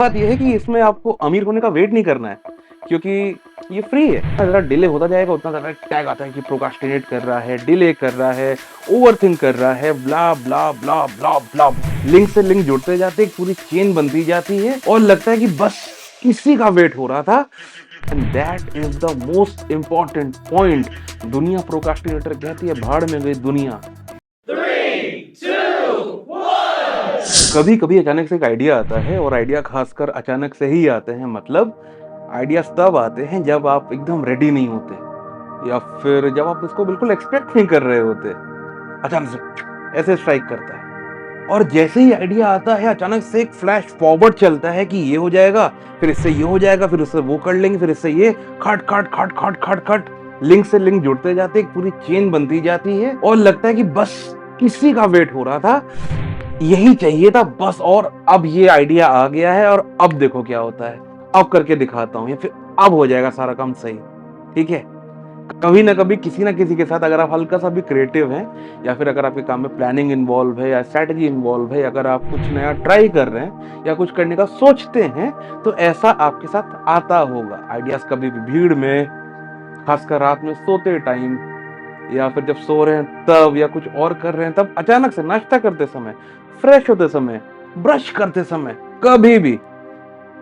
बात ये है कि इसमें आपको अमीर होने का वेट नहीं करना है, क्योंकि ये फ्री है। जितना ज़्यादा डिले होता जाएगा उतना ज़्यादा टैग आता है कि प्रोक्रास्टिनेट कर रहा है, डिले कर रहा है, ओवरथिंक कर रहा है, ब्ला ब्ला ब्ला ब्ला ब्ला। लिंक से लिंक जुड़ते जाते, एक पूरी चेन बनती जाती है और लगता है कि बस किसी का वेट हो रहा था। And that is the most important point. दुनिया प्रोक्रास्टिनेटर कहती है भाड़ में गई दुनिया। कभी कभी अचानक से एक आइडिया आता है, और आइडिया खासकर अचानक से ही आते हैं। मतलब आइडियाज तब आते हैं जब आप एकदम रेडी नहीं होते, या फिर जब आप इसको बिल्कुल एक्सपेक्ट नहीं कर रहे होते। अचानक से ऐसे स्ट्राइक करता है, और जैसे ही आइडिया आता है अचानक से एक फ्लैश फॉरवर्ड चलता है कि ये हो जाएगा, फिर इससे ये हो जाएगा, फिर उससे वो कर लेंगे, फिर इससे ये खट खट खट खट खट खट। लिंक से लिंक जुड़ते जाते, एक पूरी चेन बनती जाती है और लगता है कि बस किसी का वेट हो रहा था, यही चाहिए था बस। और अब ये आइडिया आ गया है, और अब देखो क्या होता है, अब करके दिखाता हूँ, या फिर अब हो जाएगा सारा काम सही। ठीक है, कभी ना कभी किसी ना किसी के साथ अगर आप हल्का सा भी क्रिएटिव हैं, या फिर अगर आपके काम में प्लानिंग इन्वॉल्व है या स्ट्रैटेजी इन्वॉल्व है, अगर आप कुछ नया ट्राई कर रहे हैं या कुछ करने का सोचते हैं, तो ऐसा आपके साथ आता होगा। आइडियाज कभी भी भीड़ में, खासकर रात में सोते टाइम, या फिर जब सो रहे हैं तब, या कुछ और कर रहे हैं तब, अचानक से नाश्ता करते समय, फ्रेश होते समय, ब्रश करते समय, कभी भी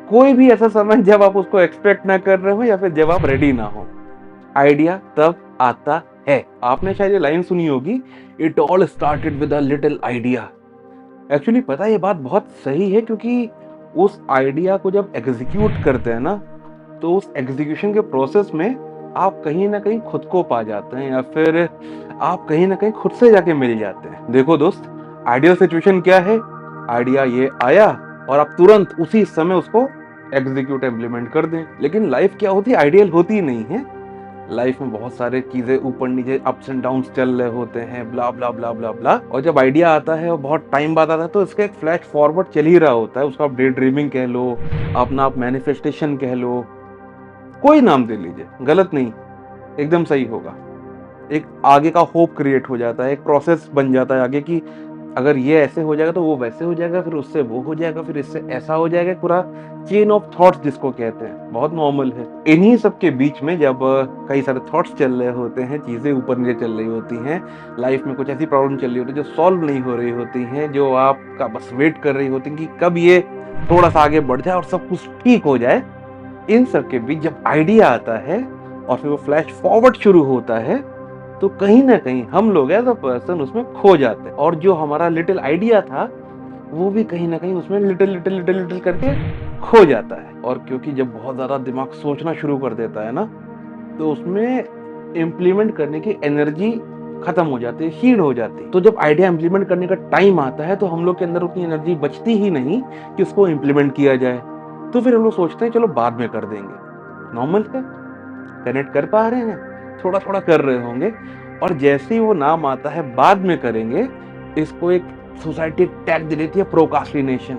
कोई भी ऐसा समय जब आप उसको एक्सपेक्ट ना कर रहे हो या फिर जब आप रेडी ना हो, आइडिया तब आता है। आपने शायद ये लाइन सुनी होगी, it all started with a little idea. Actually पता है ये बात बहुत सही है, क्योंकि उस आइडिया को जब एग्जीक्यूट करते हैं ना, तो उस एग्जीक्यूशन के प्रोसेस में आप कहीं ना कहीं खुद को पा जाते हैं, या फिर आप कहीं ना कहीं खुद से जाके मिल जाते हैं। देखो दोस्त, आइडियल सिचुएशन क्या है? आइडिया ये आया और आप तुरंत उसी समय उसको एग्जीक्यूट इम्प्लीमेंट कर दें। लेकिन लाइफ क्या होती है? आइडियल होती नहीं है। लाइफ में बहुत सारे चीजें ऊपर नीचे, अप्स एंड डाउन्स चल रहे होते हैं, ब्ला ब्ला ब्ला ब्ला ब्ला। और जब आइडिया आता है और बहुत टाइम बाद आता है, तो इसका एक फ्लैश फॉरवर्ड चल ही रहा होता है। उसको आप डे ड्रीमिंग कह लो, अपना आप मैनिफेस्टेशन कह लो, कोई नाम दे लीजिए, गलत नहीं, एकदम सही होगा। एक आगे का होप क्रिएट हो जाता है, एक प्रोसेस बन जाता है आगे की, अगर ये ऐसे हो जाएगा तो वो वैसे हो जाएगा, फिर उससे वो हो जाएगा, फिर इससे ऐसा हो जाएगा। पूरा चेन ऑफ थॉट्स जिसको कहते हैं, बहुत नॉर्मल है। इन्हीं सब के बीच में जब कई सारे थॉट्स चल रहे होते हैं, चीजें ऊपर नीचे चल रही होती हैं, लाइफ में कुछ ऐसी प्रॉब्लम चल रही होती है जो सॉल्व नहीं हो रही होती हैं, जो आपका बस वेट कर रही होती है कि कब ये थोड़ा सा आगे बढ़ जाए और सब कुछ ठीक हो जाए। इन सब के बीच जब आइडिया आता है और फिर वो फ्लैश फॉरवर्ड शुरू होता है, तो कहीं ना कहीं हम लोग एज अ पर्सन उसमें खो जाते हैं, और जो हमारा लिटिल आइडिया था वो भी कहीं ना कहीं उसमें लिटिल लिटिल लिटिल लिटिल करके खो जाता है। और क्योंकि जब बहुत ज्यादा दिमाग सोचना शुरू कर देता है ना, तो उसमें इम्प्लीमेंट करने की एनर्जी खत्म हो जाती है, क्षीण हो जाती है। तो जब आइडिया इम्प्लीमेंट करने का टाइम आता है, तो हम लोग के अंदर उतनी एनर्जी बचती ही नहीं कि उसको इम्प्लीमेंट किया जाए। तो फिर हम लोग सोचते हैं चलो बाद में कर देंगे। नॉर्मल है, कनेक्ट कर पा रहे हैं, थोड़ा थोड़ा कर रहे होंगे, और जैसे ही वो नाम आता है बाद में करेंगे, इसको एक सोसाइटी टैग दे देती है प्रोकास्टिनेशन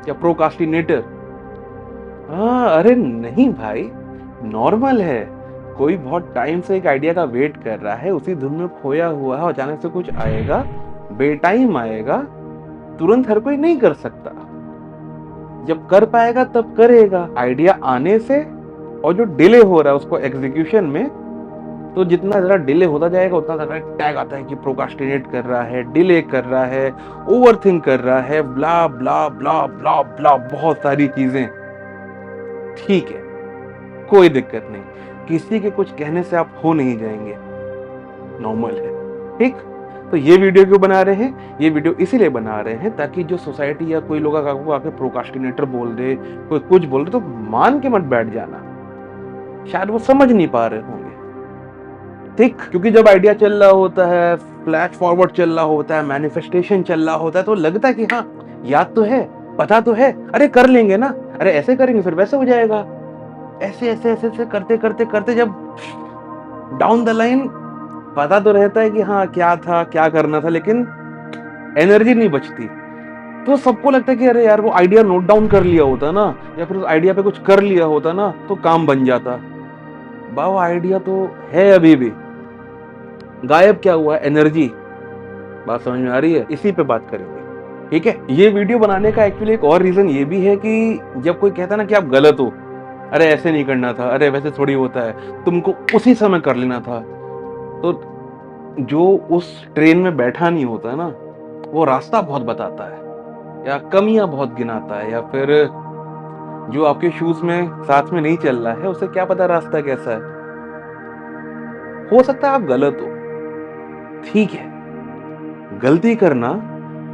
या प्रोकास्टिनेटर। हाँ, अरे नहीं भाई, नॉर्मल है। कोई बहुत टाइम से एक आइडिया का वेट कर रहा है, उसी धुन में खोया हुआ है, अचानक से कुछ आएगा, बेटाइम आएगा, तुरंत हर कोई नहीं कर सकता। जब कर पाएगा तब करेगा। आइडिया आने से और जो डिले हो रहा है उसको एग्जीक्यूशन में, तो जितना ज़्यादा डिले होता जाएगा उतना ज़्यादा टैग आता है कि प्रोक्रास्टिनेट कर रहा है, डिले कर रहा है, ओवरथिंक कर रहा है, ब्ला ब्ला ब्ला ब्ला ब्ला, बहुत सारी चीजें। ठीक है, कोई दिक्कत नहीं, किसी के कुछ कहने से आप हो नहीं जाएंगे, नॉर्मल है। ठीक, तो ये वीडियो क्यों बना रहे हैं? ये वीडियो इसीलिए बना रहे हैं ताकि जो सोसाइटी या कोई लोग आपको आके प्रोक्रास्टिनेटर बोल दे, कोई कुछ बोल दे, तो मान के मत बैठ जाना। शायद वो समझ नहीं पा रहे होंगे। ठीक, क्योंकि जब आइडिया चल रहा होता है, फ्लैश फॉरवर्ड चल रहा होता है, मैनिफेस्टेशन चल रहा होता है, तो लगता है कि हाँ, याद तो है, पता तो है, अरे कर लेंगे ना, अरे ऐसे करेंगे फिर वैसे हो जाएगा। ऐसे ऐसे ऐसे ऐसे करते करते करते जब डाउन द लाइन पता तो रहता है कि हाँ क्या था, क्या करना था, लेकिन एनर्जी नहीं बचती। तो सबको लगता है कि अरे यार, वो आइडिया नोट डाउन कर लिया होता ना, या फिर उस आइडिया पे कुछ कर लिया होता ना, तो काम बन जाता। बाबा, आइडिया तो है, अभी भी गायब क्या हुआ? एनर्जी। बात समझ में आ रही है? इसी पे बात करेंगे। ठीक है? ये वीडियो बनाने का एक्चुअली एक और रीज़न ये भी है कि जब कोई कहता है ना कि आप गलत हो, अरे ऐसे नहीं करना था, अरे वैसे थोड़ी होता है, तुमको उसी समय कर लेना था। तो जो उस ट्रेन में बैठा नहीं होता है ना, वो रास्ता बहुत बताता है या कमियाँ बहुत गिनाता है, या फिर जो आपके शूज़ में साथ में नहीं चल रहा है, उसे क्या पता रास्ता कैसा है। हो सकता है आप गलत हो, ठीक है। गलती करना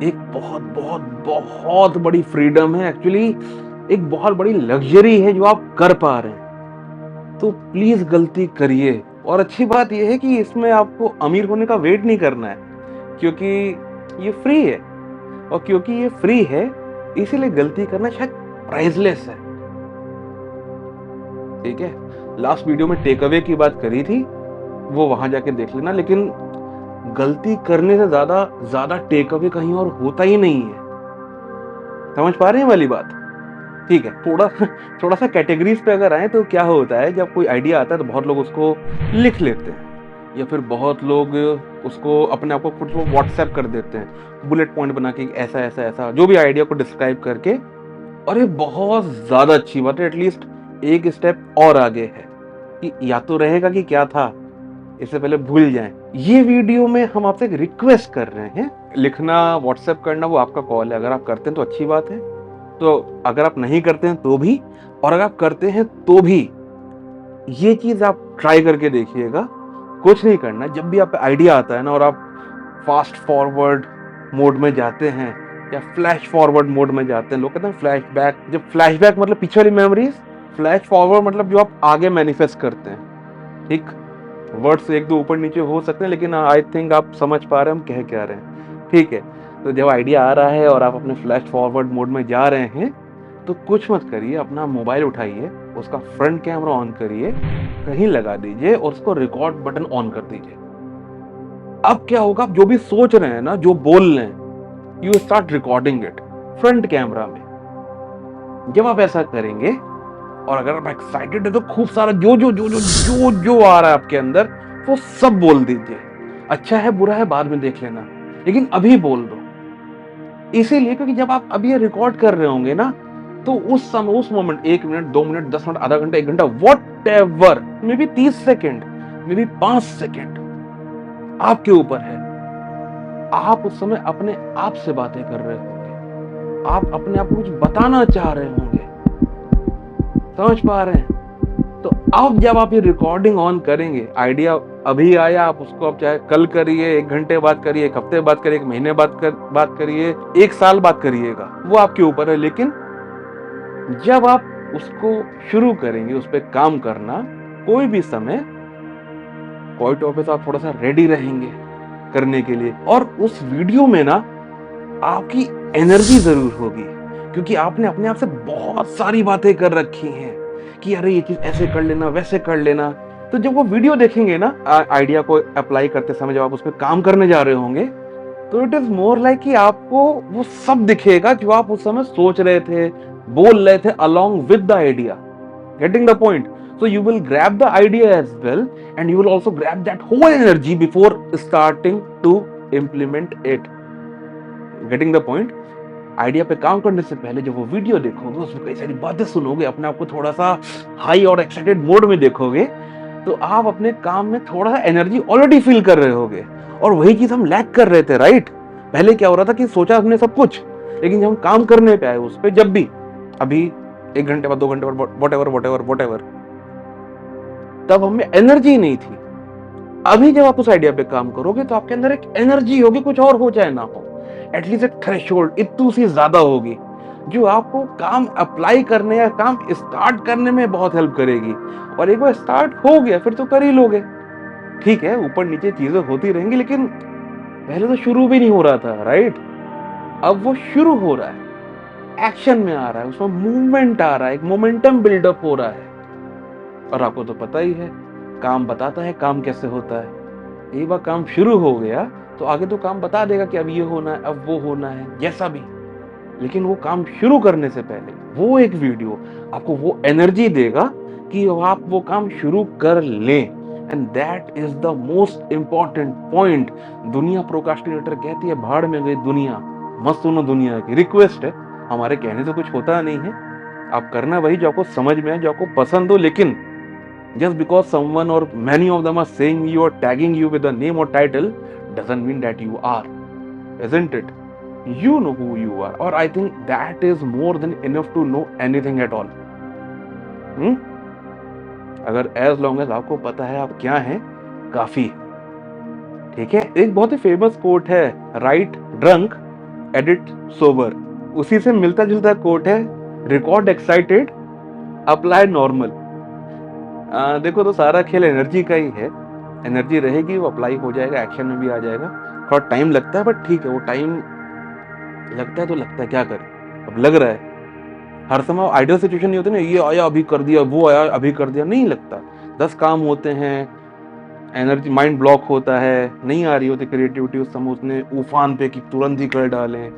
एक बहुत, बहुत, बहुत बड़ी फ्रीडम है, एक्चुअली एक बहुत बड़ी लग्ज़री है जो आप कर पा रहे हैं। तो प्लीज़ गलती करिए, और अच्छी बात ये है कि इसमें आपको अमीर होने का वेट नहीं करना है, क्योंकि ये फ्री है, और क्योंकि ये फ्री है, इसीलिए गलती करना शायद प्राइसलेस है, ठीक है? लास्ट वीडियो में टेक अवे की बात करी थी, वो वहाँ जाके देख लेना, लेकिन गलती करने से ज़्यादा टेक अवे कहीं और होता ही नहीं है। समझ पा रहे हैं वाली बात? ठीक है, थोड़ा-सा कैटेगरीज़ पे अगर आएँ तो क्या होता है, जब कोई आइडिया आता है तो बहुत लोग उसको लिख लेते हैं, या फिर बहुत लोग उसको अपने आप को खुद को व्हाट्सएप कर देते हैं, बुलेट पॉइंट बना के ऐसा, ऐसा, ऐसा, जो भी आइडिया को डिस्क्राइब करके। और ये बहुत ज़्यादा अच्छी बात है, एटलीस्ट एक स्टेप और आगे है कि या तो रहेगा कि क्या था, इससे पहले भूल जाएँ। ये वीडियो में हम आपसे एक रिक्वेस्ट कर रहे हैं, लिखना, व्हाट्सएप करना वो आपका कॉल है, अगर आप करते हैं तो अच्छी बात है। तो अगर आप नहीं करते हैं तो भी, और अगर आप करते हैं तो भी, ये चीज़ आप ट्राई करके देखिएगा। कुछ नहीं करना, जब भी आप पे आइडिया आता है ना और आप फास्ट फॉरवर्ड मोड में जाते हैं या फ्लैश फॉरवर्ड मोड में जाते हैं, लोग कहते हैं फ्लैशबैक, जब फ्लैशबैक मतलब पीछे वाली मेमोरीज, फ्लैश फॉरवर्ड मतलब जो आप आगे मैनिफेस्ट करते हैं, ठीक? वर्ड्स एक दो ऊपर नीचे हो सकते हैं, लेकिन आई थिंक आप समझ पा रहे हैं हम कह क्या रहे हैं, ठीक है? तो जब आइडिया आ रहा है और आप अपने फ्लैश फॉरवर्ड मोड में जा रहे हैं, तो कुछ मत करिए, अपना मोबाइल उठाइए, उसका फ्रंट कैमरा ऑन करिए, कहीं लगा दीजिए और उसको रिकॉर्ड बटन ऑन कर दीजिए। अब क्या होगा, आप जो भी सोच रहे हैं ना, जो बोल रहे हैं, you start recording it front camera में। जब आप ऐसा करेंगे, और अगर आप एक्साइटेड है तो खूब सारा जो आ रहा है आपके अंदर, वो सब बोल दीजिए। अच्छा है बुरा है बाद में देख लेना, लेकिन अभी बोल दो। इसीलिए क्योंकि जब आप अभी ये रिकॉर्ड कर रहे होंगे ना, तो उस समय, उस मोमेंट, 1 मिनट, 2 मिनट, 10 मिनट, आधा घंटा, 1 घंटा, whatever, may be 30 second, may be 5 second, आपके ऊपर है। आप उस समय अपने आप से बातें कर रहे होंगे, आप अपने आप को कुछ बताना चाह रहे होंगे। समझ पा रहे हैं? तो अब जब आप ये रिकॉर्डिंग ऑन करेंगे, आइडिया अभी आया, आप उसको अब चाहे कल करिए, 1 घंटे बाद करिए, 1 हफ्ते बाद करिए, 1 महीने बाद बात करिए, 1 साल बाद करिएगा, वो आपके ऊपर है। लेकिन जब आप उसको शुरू करेंगे, उस पे काम करना, कोई भी समय, कोई टॉपिक आप थोड़ा-सा रेडी रहेंगे करने के लिए, और उस वीडियो में ना आपकी एनर्जी ज़रूर होगी, क्योंकि आपने अपने आप से बहुत सारी बातें कर रखी हैं कि अरे ये चीज़ ऐसे कर लेना, वैसे कर लेना। तो जब वो वीडियो देखेंगे ना, आइडिया को अप्लाई करते समय, जब आप उस पे काम करने जा रहे होंगे, तो इट इज़ मोर लाइक कि आपको वो सब दिखेगा जो आप उस समय सोच रहे थे, बोल रहे थे along with the idea. Getting the point? So you will grab the idea as well, and you will also grab that whole energy before starting to implement it. Getting the point? Idea पे काम करने से पहले जब वो video देखोगे, उसमें कई सारी बातें सुनोगे, अपने आप को थोड़ा-सा हाई और एक्साइटेड मोड में देखोगे, तो आप अपने काम में थोड़ा-सा एनर्जी ऑलरेडी फील कर रहे होगे, और वही चीज़ हम लैक कर रहे थे, राइट? पहले क्या हो रहा था कि सोचा हमने सब कुछ, लेकिन जब हम काम करने पे आए उस पे, जब भी, अभी 1 घंटे बाद, 2 घंटे बाद, व्हाटएवर, तब हमें एनर्जी नहीं थी। अभी जब आप उस आइडिया पे काम करोगे, तो आपके अंदर एक एनर्जी होगी, कुछ और हो चाहे ना हो, एटलीस्ट एक थ्रेशोल्ड इतनी सी ज्यादा होगी, जो आपको काम अप्लाई करने या काम स्टार्ट करने में बहुत हेल्प करेगी। और एक बार स्टार्ट हो गया फिर तो कर ही लोगे। ठीक है, ऊपर नीचे चीजें होती रहेंगी, लेकिन पहले तो शुरू भी नहीं हो रहा था, राइट? अब वो शुरू हो रहा है, एक्शन में आ रहा है, उसमें मूवमेंट आ रहा है, एक मोमेंटम बिल्डअप हो रहा है। और आपको तो पता ही है, काम बताता है काम कैसे होता है। एक बार काम शुरू हो गया, तो आगे तो काम बता देगा कि अब ये होना है, अब वो होना है, जैसा भी। लेकिन वो काम शुरू करने से पहले वो एक वीडियो आपको वो एनर्जी देगा कि आप वो काम शुरू कर लें। And that is the most important point. दुनिया प्रोक्रास्टिनेटर कहती है भाड़ में गई दुनिया, मत सुनो दुनिया की, रिक्वेस्ट है, हमारे कहने से कुछ होता नहीं है, आप करना वही जो आपको समझ में आए, जो आपको पसंद हो। लेकिन just because someone or many of them are saying you or tagging you with a name or title doesn't mean that you are, isn't it? You know who you are, or I think that is more than enough to know anything at all. अगर as long as आपको पता है आप क्या हैं, काफी, ठीक है। एक बहुत ही फेमस कोट है, राइट ड्रंक एडिट सोबर, उसी से मिलता जुलता कोट है, रिकॉर्ड एक्साइटेड अप्लाई नॉर्मल। देखो, तो सारा खेल एनर्जी का ही है, एनर्जी रहेगी वो अप्लाई हो जाएगा, एक्शन में भी आ जाएगा, थोड़ा टाइम लगता है, बट ठीक है, वो टाइम लगता है तो लगता है, क्या करें, अब लग रहा है। हर समय आइडियल सिचुएशन नहीं होती ना, ये आया अभी कर दिया, वो आया अभी कर दिया, नहीं लगता। 10 काम होते हैं, एनर्जी, माइंड ब्लॉक होता है, नहीं आ रही होती क्रिएटिविटी उस समय, उसने उफान पे कि तुरंत ही कर डालें,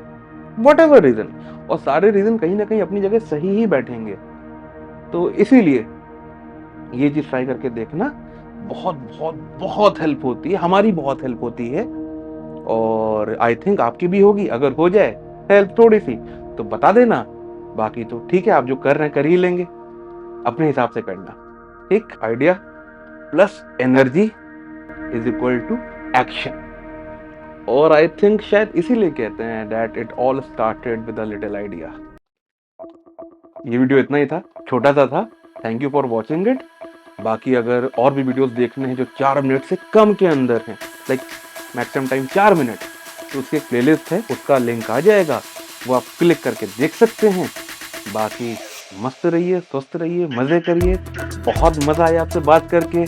वट एवर रीजन, और सारे रीजन कहीं ना कहीं अपनी जगह सही ही बैठेंगे। तो इसीलिए ये चीज ट्राई करके देखना, बहुत बहुत बहुत हेल्प होती है, हमारी बहुत हेल्प होती है, और आई थिंक आपकी भी होगी। अगर हो जाए हेल्प थोड़ी सी तो बता देना, बाकी तो ठीक है, आप जो कर रहे हैं कर ही लेंगे, अपने हिसाब से करना, ठीक। Idea plus energy is equal to action, और आई थिंक शायद इसीलिए कहते हैं that it all started with a little idea. ये वीडियो इतना ही था, छोटा सा था। Thank you for watching it. बाकी अगर और भी वीडियोस देखने हैं जो 4 मिनट से कम के अंदर हैं, लाइक मैक्सिमम टाइम 4 मिनट, तो उसकी एक प्लेलिस्ट है, उसका लिंक आ जाएगा, वो आप क्लिक करके देख सकते हैं। बाकी मस्त रहिए, स्वस्थ रहिए, मजे करिए, बहुत मजा आया आपसे बात करके।